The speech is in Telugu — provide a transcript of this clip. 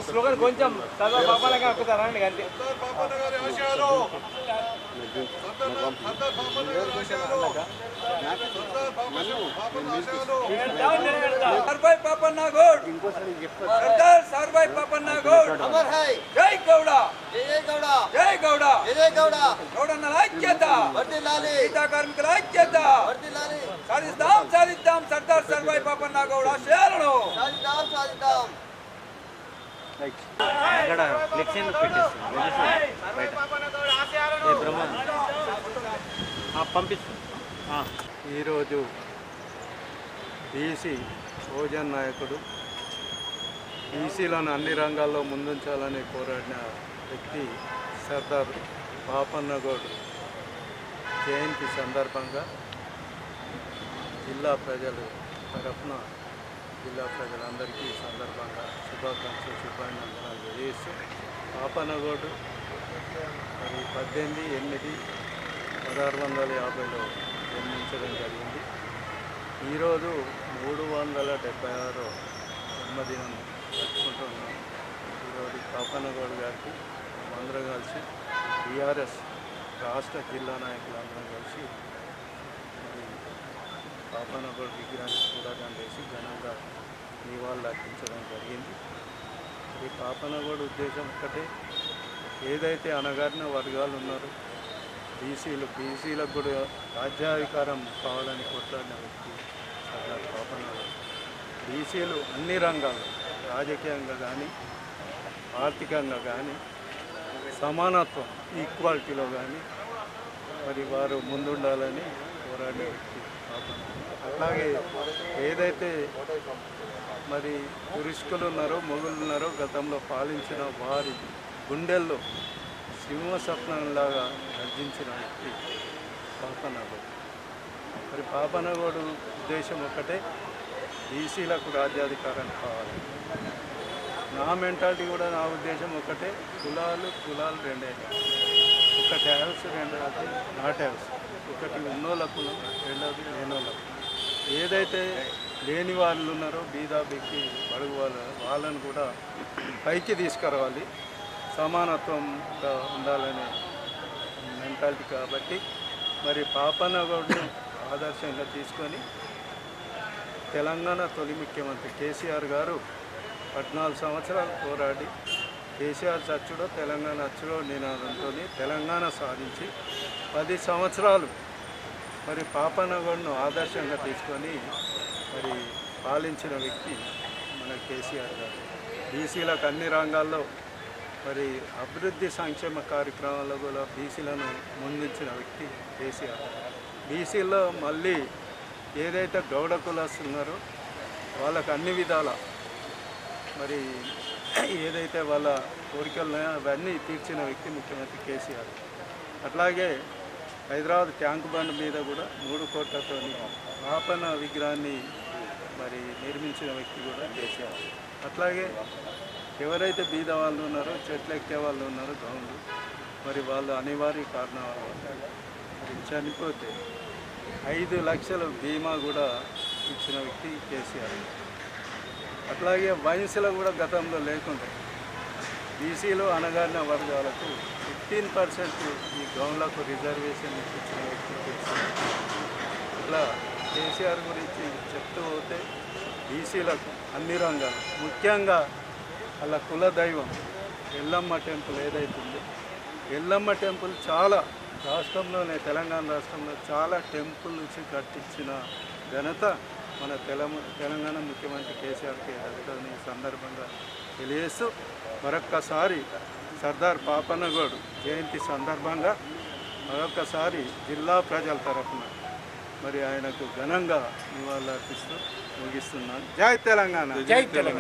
స్లోగన్ కొంచెం సర్దార్ పాపన్నగా ఎక్కుతారండి అంతే. సర్దార్ పాపన్న గౌడ్, సర్దార్ సర్దార్ పాపన్న గౌడ్, జై గౌడ, జై గౌడ, జై గౌడ, జై గౌడ. గౌడన్నల ఐక్యత వర్ధిల్లాలి, గీతా కార్మికుల ఐక్యత వర్ధిల్లాలి. సాధిద్దాం సాధిద్దాం సర్దార్ సర్దార్ పాపన్న గౌడ్ ఆశయాలను సాధిద్దాం సాధిద్దాం. అక్కడ ఫ్లెక్సీ పంపిస్తాం. ఈరోజు బీసీ బహుజన్ నాయకుడు, బీసీలను అన్ని రంగాల్లో ముందుంచాలని పోరాడిన వ్యక్తి సర్దార్ పాపన్న గౌడ్ జయంతి సందర్భంగా జిల్లా ప్రజలు తరఫున జిల్లా ప్రజలందరికీ ఈ సందర్భంగా శుభాకాంక్షలు శుభాభినందనాలు తెలియజేస్తూ, పాపన్న గౌడ్ మరి 18/8/1650లో జన్మించడం జరిగింది. ఈరోజు 376వ జన్మదినం జరుపుకుంటున్నాం. ఈరోజు పాపన్న గౌడ్ గారికి అందరం కలిసి టీఆర్ఎస్ రాష్ట్ర జిల్లా నాయకులందరం కలిసి మరి పాపన్న గౌడ్ విగ్రహానికి పూలదండ వేసి ఘనంగా నివాళులు అర్పించడం జరిగింది. ఈ పాపన్న గౌడ్ ఉద్దేశం ఒక్కటే, ఏదైతే అణగారిన వర్గాలు ఉన్నారో బీసీలకు కూడా రాజ్యాధికారం కావాలని కొట్లాడిన వ్యక్తి సర్దార్ పాపన్న గౌడ్. బీసీలు అన్ని రంగాల్లో రాజకీయంగా కానీ ఆర్థికంగా కానీ సమానత్వం ఈక్వాలిటీలో కానీ మరి వారు ముందుండాలని పోరాడిన వ్యక్తి పాపన్న. అట్లాగే ఏదైతే మరి పురుషులు ఉన్నారో మొగుళ్ళు ఉన్నారో గతంలో పాలించిన వారి గుండెల్లో సింహస్వప్నంలాగా గర్జించిన వ్యక్తి పాపన్న గౌడ్. మరి పాపన్న గౌడ్ ఉద్దేశం ఒకటే, బీసీలకు రాజ్యాధికారం కావాలి. నా మెంటాలిటీ కూడా, నా ఉద్దేశం ఒకటే, కులాలు రెండే, ఒకటి హ్యావ్స్, రెండవది నాట్ హ్యావ్స్. ఒకటి ఉన్నోళ్ళ కులం, రెండవది లేనోళ్ళకు. ఏదైతే లేని వాళ్ళు ఉన్నారో బీదా బిక్కి బడుగు వాళ్ళను కూడా పైకి తీసుకురావాలి, సమానత్వంగా ఉండాలనే మెంటాలిటీ. కాబట్టి మరి పాపన్న గౌడ్ని ఆదర్శంగా తీసుకొని తెలంగాణ తొలి ముఖ్యమంత్రి కేసీఆర్ గారు 14 సంవత్సరాలు పోరాడి కేసీఆర్ చచ్చుడో తెలంగాణ అచ్చుడో నినాదంతో తెలంగాణ సాధించి 10 సంవత్సరాలు మరి పాపన్న గౌడ్ను ఆదర్శంగా తీసుకొని మరి పాలించిన వ్యక్తి మన కేసీఆర్ గారు. బీసీలకు అన్ని రంగాల్లో మరి అభివృద్ధి సంక్షేమ కార్యక్రమాల్లో కూడా బీసీలను ముందుంచిన వ్యక్తి కేసీఆర్. బీసీలో మళ్ళీ ఏదైతే గౌడ కులస్తులు ఉన్నారో వాళ్ళకు అన్ని విధాల మరి ఏదైతే వాళ్ళ కోరికలు ఉన్నాయో అవన్నీ తీర్చిన వ్యక్తి ముఖ్యమంత్రి కేసీఆర్. అట్లాగే హైదరాబాద్ ట్యాంక్ బండ్ మీద కూడా 3 కోట్లతో పాపన్న విగ్రహాన్ని మరి నిర్మించిన వ్యక్తి కూడా కేసీఆర్. అట్లాగే ఎవరైతే బీద వాళ్ళు ఉన్నారో, చెట్లు ఎక్కే వాళ్ళు ఉన్నారో గౌండ్లు, మరి వాళ్ళు అనివార్య కారణాల వల్ల చనిపోతే 5 లక్షల బీమా కూడా ఇచ్చిన వ్యక్తి కేసీఆర్. అట్లాగే వయసులో కూడా గతంలో లేకుండా బీసీలో అణగారిన వర్గాలకు 15% ఈ గౌన్లకు రిజర్వేషన్ ఇచ్చిన వ్యక్తి కేసీఆర్. ఇట్లా కేసీఆర్ గురించి చెప్తూ పోతే బీసీలకు అన్ని రంగాలు, ముఖ్యంగా అలా కుల దైవం ఎల్లమ్మ టెంపుల్ ఏదైతే ఉందో, ఎల్లమ్మ టెంపుల్ చాలా రాష్ట్రంలోనే, తెలంగాణ రాష్ట్రంలో చాలా టెంపుల్స్ కట్టించిన ఘనత మన తెలంగాణ ముఖ్యమంత్రి కేసీఆర్కి దక్కుతుందని ఈ సందర్భంగా తెలియజేస్తూ, మరొక్కసారి సర్దార్ పాపన్న గౌడ్ జయంతి సందర్భంగా మరొక్కసారి జిల్లా ప్రజల తరఫున మరి ఆయనకు ఘనంగా నివాళులు అర్పిస్తూ ముగిస్తున్నాను. జై తెలంగాణ, జై కేసీఆర్.